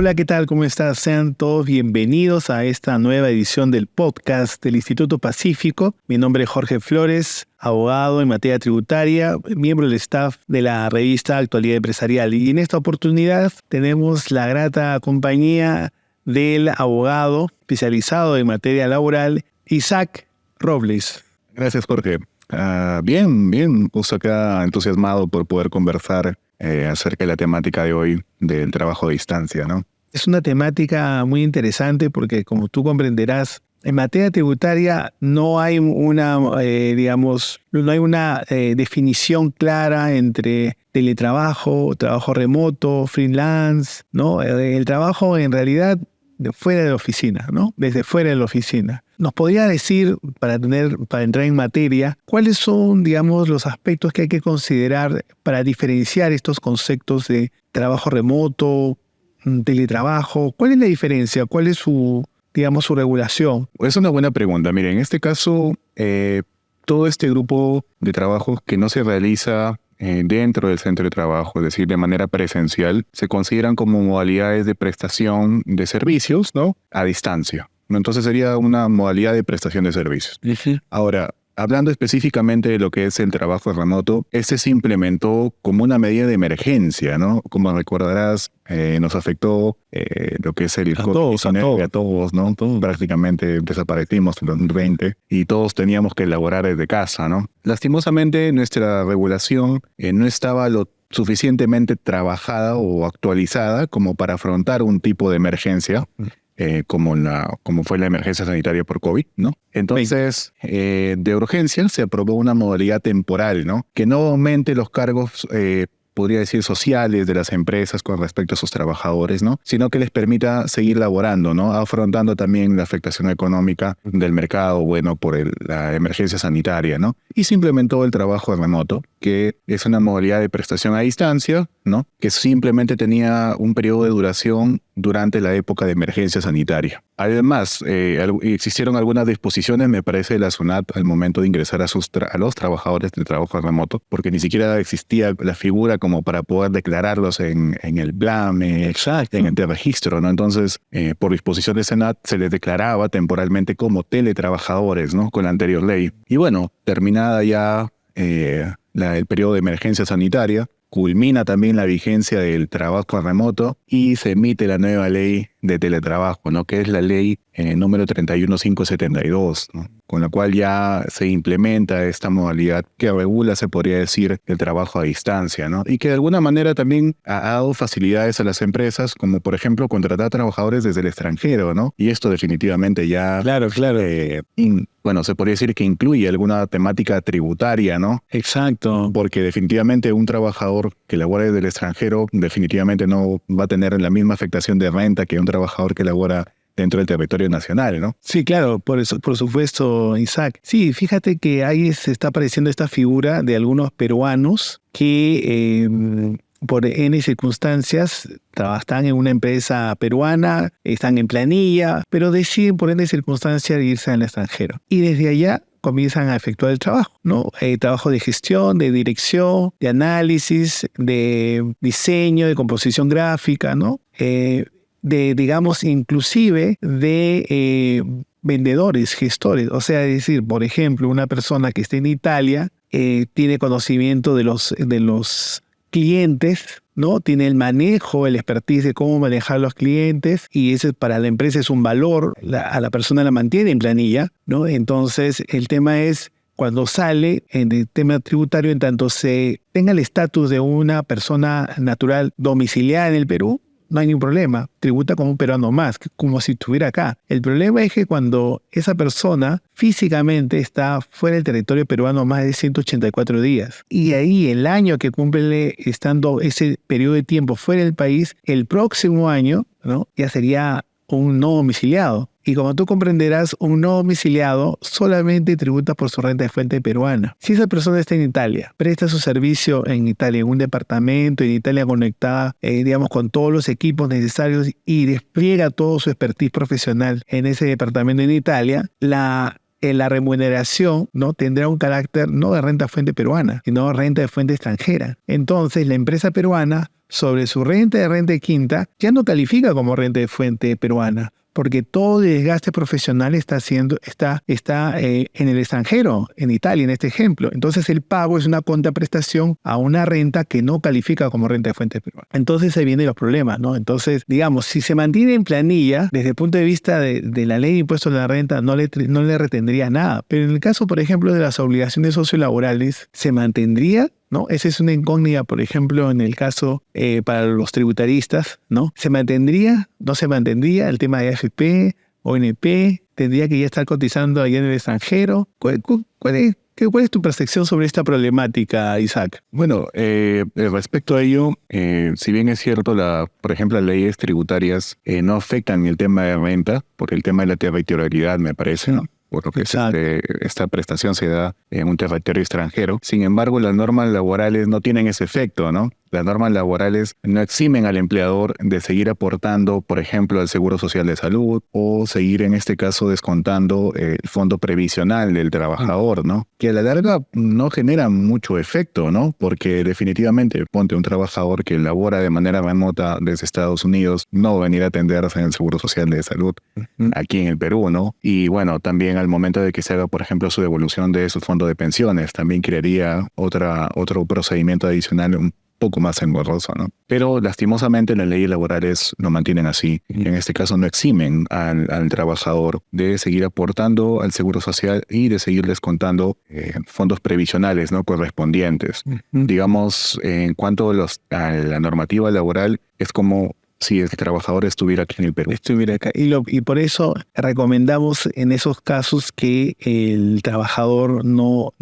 Hola, ¿qué tal? ¿Cómo estás? Sean todos bienvenidos a esta nueva edición del podcast del Instituto Pacífico. Mi nombre es Jorge Flores, abogado en materia tributaria, miembro del staff de la revista Actualidad Empresarial. Y en esta oportunidad tenemos la grata compañía del abogado especializado en materia laboral, Isaac Robles. Gracias, Jorge. Bien, justo acá entusiasmado por poder conversar acerca de la temática de hoy del trabajo a distancia, ¿no? Es una temática muy interesante porque, como tú comprenderás, en materia tributaria no hay una, definición clara entre teletrabajo, trabajo remoto, freelance, ¿no? El trabajo en realidad de fuera de la oficina, ¿no? Desde fuera de la oficina. ¿Nos podría decir, para entrar en materia, cuáles son, los aspectos que hay que considerar para diferenciar estos conceptos de trabajo remoto, teletrabajo? ¿Cuál es la diferencia? ¿Cuál es su regulación? Es una buena pregunta. Mire, en este caso, todo este grupo de trabajos que no se realiza dentro del centro de trabajo, es decir, de manera presencial, se consideran como modalidades de prestación de servicios, ¿no? A distancia. Entonces sería una modalidad de prestación de servicios. Uh-huh. Ahora, hablando específicamente de lo que es el trabajo remoto, este se implementó como una medida de emergencia, ¿no? Como recordarás, nos afectó lo que es el COVID-19 a todos, ¿no? Todos prácticamente desaparecimos en 2020 y todos teníamos que elaborar desde casa, ¿no? Lastimosamente, nuestra regulación no estaba lo suficientemente trabajada o actualizada como para afrontar un tipo de emergencia. Como fue la emergencia sanitaria por COVID, ¿no? Entonces, de urgencia se aprobó una modalidad temporal, ¿no? Que no aumente los cargos, podría decir, sociales de las empresas con respecto a sus trabajadores, ¿no? Sino que les permita seguir laborando, ¿no? Afrontando también la afectación económica del mercado, por la emergencia sanitaria, ¿no? Y se implementó el trabajo remoto, que es una modalidad de prestación a distancia, ¿no? Que simplemente tenía un periodo de duración durante la época de emergencia sanitaria. Además, existieron algunas disposiciones, me parece, de la SUNAT al momento de ingresar a los trabajadores del trabajo remoto, porque ni siquiera existía la figura como para poder declararlos en el BLAME, en el registro, ¿no? Entonces, por disposición de SUNAT, se les declaraba temporalmente como teletrabajadores, ¿no? Con la anterior ley. Y terminada ya el periodo de emergencia sanitaria, culmina también la vigencia del trabajo remoto y se emite la nueva ley de teletrabajo, ¿no? Que es la ley número 31572, ¿no? Con la cual ya se implementa esta modalidad que regula, se podría decir, el trabajo a distancia, ¿no? Y que de alguna manera también ha dado facilidades a las empresas, como por ejemplo contratar trabajadores desde el extranjero, ¿no? Y esto definitivamente ya... Claro. Se podría decir que incluye alguna temática tributaria, ¿no? Exacto. Porque definitivamente un trabajador que labora desde el extranjero definitivamente no va a tener la misma afectación de renta que un trabajador que labora dentro del territorio nacional, ¿no? Sí, claro, por supuesto, Isaac. Sí, fíjate que ahí se está apareciendo esta figura de algunos peruanos que por N circunstancias están en una empresa peruana, están en planilla, pero deciden por N circunstancias irse al extranjero. Y desde allá comienzan a efectuar el trabajo, ¿no? Trabajo de gestión, de dirección, de análisis, de diseño, de composición gráfica, ¿no? Inclusive de vendedores, gestores. O sea, es decir, por ejemplo, una persona que esté en Italia tiene conocimiento de los clientes, ¿no? Tiene el manejo, el expertise de cómo manejar los clientes y ese para la empresa es un valor, a la persona la mantiene en planilla, ¿no? Entonces, el tema es cuando sale en el tema tributario, en tanto se tenga el estatus de una persona natural domiciliada en el Perú, no hay ningún problema, tributa como un peruano más, como si estuviera acá. El problema es que cuando esa persona físicamente está fuera del territorio peruano más de 184 días, y ahí el año que cumple estando ese periodo de tiempo fuera del país, el próximo año, ¿no? Ya sería un no domiciliado. Y como tú comprenderás, un no domiciliado solamente tributa por su renta de fuente peruana. Si esa persona está en Italia, presta su servicio en Italia, en un departamento en Italia conectada, con todos los equipos necesarios y despliega todo su expertise profesional en ese departamento en Italia, la remuneración, ¿no? Tendrá un carácter no de renta fuente peruana, sino de renta de fuente extranjera. Entonces, la empresa peruana sobre su renta de quinta, ya no califica como renta de fuente peruana, porque todo el desgaste profesional está en el extranjero, en Italia, en este ejemplo. Entonces el pago es una contraprestación a una renta que no califica como renta de fuente peruana. Entonces ahí vienen los problemas, ¿no? Entonces, digamos, si se mantiene en planilla, desde el punto de vista de la ley de impuestos a la renta, no le retendría nada. Pero en el caso, por ejemplo, de las obligaciones sociolaborales, ¿se mantendría? ¿No? Esa es una incógnita, por ejemplo, en el caso para los tributaristas, ¿no? ¿Se mantendría? ¿No se mantendría? El tema de AFP, ONP, ¿tendría que ya estar cotizando allá en el extranjero? ¿Cuál es tu percepción sobre esta problemática, Isaac? Bueno, respecto a ello, si bien es cierto, por ejemplo, las leyes tributarias no afectan el tema de renta, por el tema de la territorialidad, me parece, ¿no? Por lo que esta prestación se da en un territorio extranjero. Sin embargo, las normas laborales no tienen ese efecto, ¿no? Las normas laborales no eximen al empleador de seguir aportando, por ejemplo, al Seguro Social de Salud o seguir, en este caso, descontando el fondo previsional del trabajador, ¿no? Que a la larga no genera mucho efecto, ¿no? Porque definitivamente, ponte un trabajador que labora de manera remota desde Estados Unidos, no va a venir a atenderse en el Seguro Social de Salud aquí en el Perú, ¿no? Y bueno, también al momento de que se haga, por ejemplo, su devolución de su fondo de pensiones, también crearía otro procedimiento adicional un poco más engorroso, ¿no? Pero lastimosamente las leyes laborales lo mantienen así. En este caso no eximen al trabajador de seguir aportando al Seguro Social y de seguir descontando fondos previsionales, ¿no? Correspondientes. Digamos, en cuanto a la normativa laboral, es como si el trabajador estuviera aquí en el Perú. Estuviera acá. Y por eso recomendamos en esos casos que el trabajador no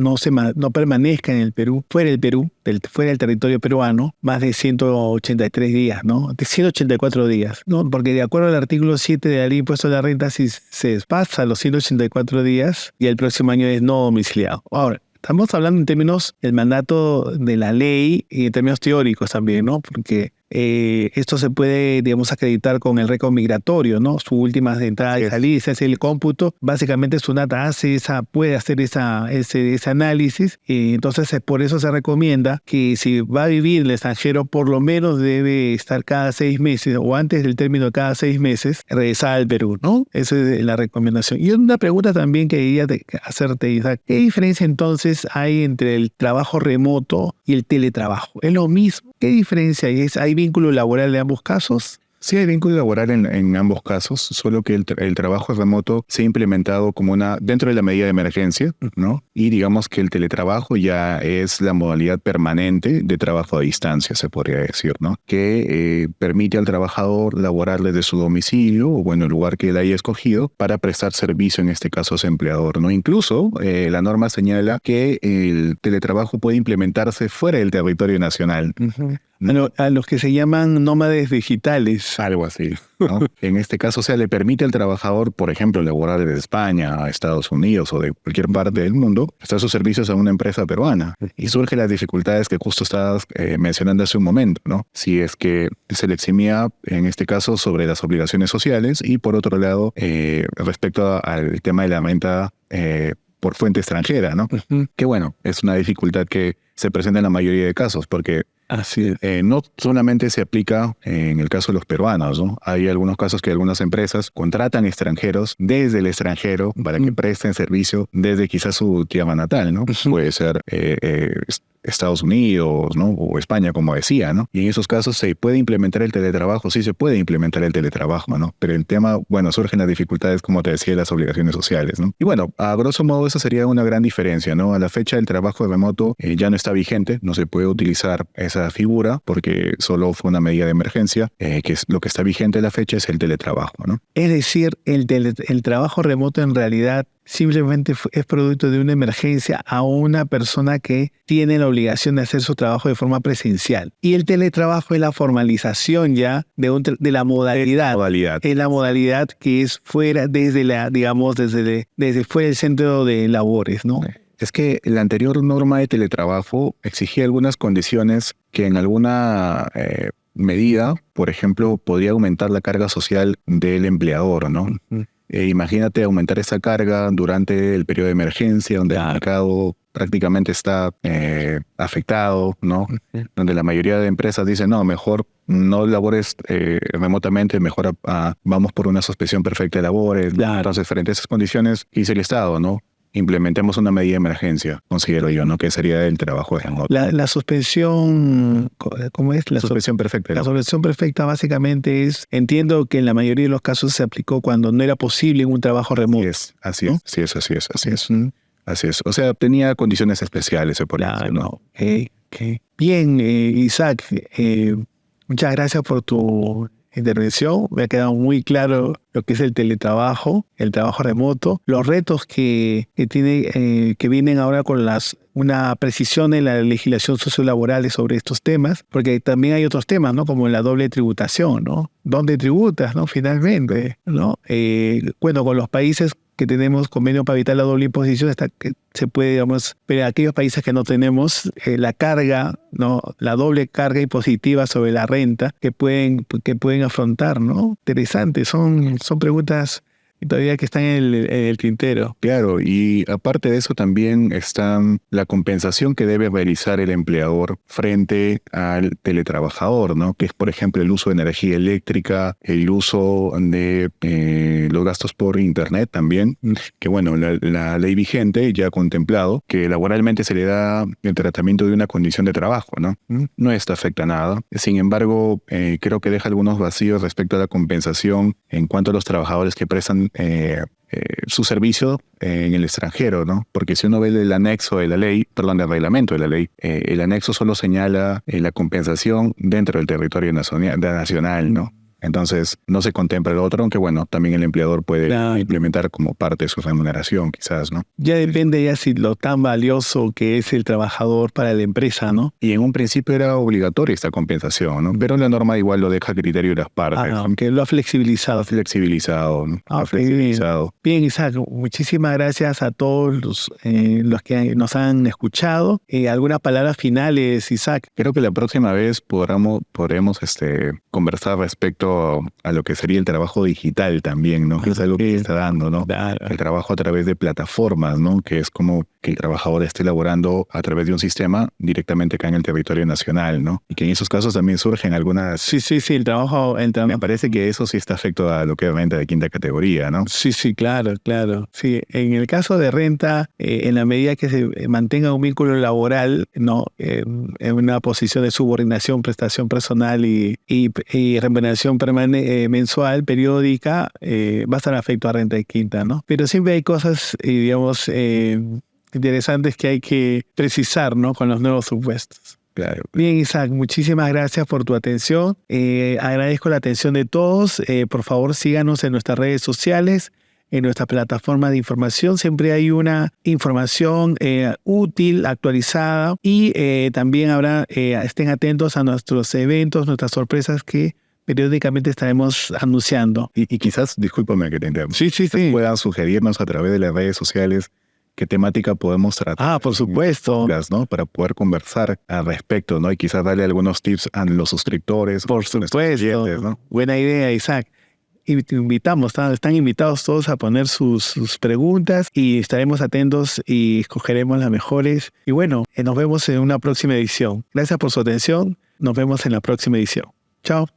permanezca en el Perú, fuera del Perú, fuera del territorio peruano, más de 183 días, ¿no? De 184 días, ¿no? Porque de acuerdo al artículo 7 de la Ley de Impuestos a la Renta, si se pasa los 184 días, y el próximo año es no domiciliado. Ahora, estamos hablando en términos del mandato de la ley y en términos teóricos también, ¿no? Porque esto se puede, digamos, acreditar con el récord migratorio, ¿no? Sus últimas entradas y salidas, se hace el cómputo. Básicamente SUNAT puede hacer ese análisis. Entonces, por eso se recomienda que si va a vivir en el extranjero, por lo menos debe estar cada 6 meses o antes del término de cada 6 meses, regresar al Perú, ¿no? Esa es la recomendación. Y una pregunta también que quería hacerte, Isaac. ¿Qué diferencia entonces hay entre el trabajo remoto y el teletrabajo? ¿Es lo mismo? ¿Qué diferencia hay? ¿Hay vínculo laboral en ambos casos? Sí hay vínculo laboral en ambos casos, solo que el trabajo remoto se ha implementado como dentro de la medida de emergencia, ¿no? Y digamos que el teletrabajo ya es la modalidad permanente de trabajo a distancia, se podría decir, ¿no? Que permite al trabajador laborar desde su domicilio o, bueno, el lugar que él haya escogido para prestar servicio, en este caso a su empleador, ¿no? Incluso la norma señala que el teletrabajo puede implementarse fuera del territorio nacional. A los que se llaman nómades digitales. Algo así, ¿no? En este caso, o sea, le permite al trabajador, por ejemplo, laborar desde España a Estados Unidos o de cualquier parte del mundo, prestar sus servicios a una empresa peruana. Y surgen las dificultades que justo estabas mencionando hace un momento, ¿no? Si es que se le eximía, en este caso, sobre las obligaciones sociales y, por otro lado, respecto al tema de la renta por fuente extranjera, ¿no? Que, bueno, es una dificultad que se presenta en la mayoría de casos, porque así es. No solamente se aplica en el caso de los peruanos, ¿no? Hay algunos casos que algunas empresas contratan extranjeros desde el extranjero para que presten servicio desde quizás su tierra natal, ¿no? Puede ser Estados Unidos, ¿no? O España, como decía, ¿no? Y en esos casos se puede implementar el teletrabajo, sí se puede implementar el teletrabajo, ¿no? Pero el tema, bueno, surgen las dificultades, como te decía, de las obligaciones sociales, ¿no? Y bueno, a grosso modo esa sería una gran diferencia, ¿no? A la fecha el trabajo remoto ya no está vigente, no se puede utilizar esa figura porque solo fue una medida de emergencia, que es lo que está vigente a la fecha es el teletrabajo, ¿no? Es decir, el trabajo remoto en realidad simplemente es producto de una emergencia a una persona que tiene la obligación de hacer su trabajo de forma presencial. Y el teletrabajo es la formalización ya de la modalidad. Es la modalidad que es fuera desde fuera del centro de labores, ¿no? Es que la anterior norma de teletrabajo exigía algunas condiciones que en alguna medida, por ejemplo, podría aumentar la carga social del empleador, ¿no? Imagínate aumentar esa carga durante el periodo de emergencia, donde el mercado prácticamente está afectado, ¿no? Donde la mayoría de empresas dicen, no, mejor no labores remotamente, mejor vamos por una suspensión perfecta de labores. Claro. Entonces, frente a esas condiciones, ¿qué hizo el Estado, no? Implementemos una medida de emergencia, considero yo, ¿no? Que sería el trabajo de remoto. La suspensión, ¿cómo es? La suspensión perfecta. La suspensión perfecta básicamente es, entiendo que en la mayoría de los casos se aplicó cuando no era posible un trabajo remoto. Así es. O sea, tenía condiciones especiales, por eso, ¿no? Okay. Bien, Isaac, muchas gracias por tu intervención. Me ha quedado muy claro lo que es el teletrabajo, el trabajo remoto, los retos que vienen ahora con una precisión en la legislación sociolaboral sobre estos temas, porque también hay otros temas, ¿no? Como la doble tributación, ¿no? ¿Dónde tributas, no? Finalmente, ¿no? Bueno, con los países que tenemos convenio para evitar la doble imposición, hasta que se puede, digamos, pero aquellos países que no tenemos la carga, ¿no? La doble carga impositiva sobre la renta que pueden afrontar, ¿no? Interesante, son preguntas todavía que están en el tintero. Claro, y aparte de eso también está la compensación que debe realizar el empleador frente al teletrabajador, ¿no? Que es, por ejemplo, el uso de energía eléctrica, el uso de los gastos por internet también, que bueno, la ley vigente ya ha contemplado que laboralmente se le da el tratamiento de una condición de trabajo, ¿no? No esto afecta a nada. Sin embargo, creo que deja algunos vacíos respecto a la compensación en cuanto a los trabajadores que prestan su servicio en el extranjero, ¿no? Porque si uno ve el anexo de la ley, perdón, el reglamento de la ley, el anexo solo señala la compensación dentro del territorio nacional, ¿no? Entonces, no se contempla el otro, aunque bueno, también el empleador puede implementar como parte de su remuneración, quizás, ¿no? Ya depende ya si lo tan valioso que es el trabajador para la empresa, ¿no? Y en un principio era obligatoria esta compensación, ¿no? Pero la norma igual lo deja a criterio de las partes. Aunque lo ha flexibilizado. Flexibilizado. Bien, Isaac, muchísimas gracias a todos los que nos han escuchado. ¿Algunas palabras finales, Isaac? Creo que la próxima vez podremos conversar respecto a lo que sería el trabajo digital también, ¿no? Que es algo que se está dando, ¿no? Claro. El trabajo a través de plataformas, ¿no? Que es como que el trabajador esté laborando a través de un sistema directamente acá en el territorio nacional, ¿no? Y que en esos casos también surgen algunas... Sí, el trabajo... Me parece que eso sí está afecto a lo que es renta de quinta categoría, ¿no? Sí, claro. Sí, en el caso de renta, en la medida que se mantenga un vínculo laboral, ¿no? En una posición de subordinación, prestación personal y remuneración mensual, periódica, va a estar afecto a renta de quinta, ¿no? Pero siempre hay cosas, digamos, interesantes que hay que precisar, ¿no? Con los nuevos supuestos. Claro. Bien, Isaac, muchísimas gracias por tu atención. Agradezco la atención de todos. Por favor, síganos en nuestras redes sociales, en nuestra plataforma de información. Siempre hay una información útil, actualizada, y también estén atentos a nuestros eventos, nuestras sorpresas que periódicamente estaremos anunciando. Y quizás, discúlpame que te interrumpa. Sí. Puedan sugerirnos a través de las redes sociales qué temática podemos tratar. Por supuesto. ¿No? Para poder conversar al respecto, ¿no? Y quizás darle algunos tips a los suscriptores. Por supuesto. Clientes, ¿no? Buena idea, Isaac. Y te invitamos, están invitados todos a poner sus preguntas y estaremos atentos y escogeremos las mejores. Y bueno, nos vemos en una próxima edición. Gracias por su atención. Nos vemos en la próxima edición. Chao.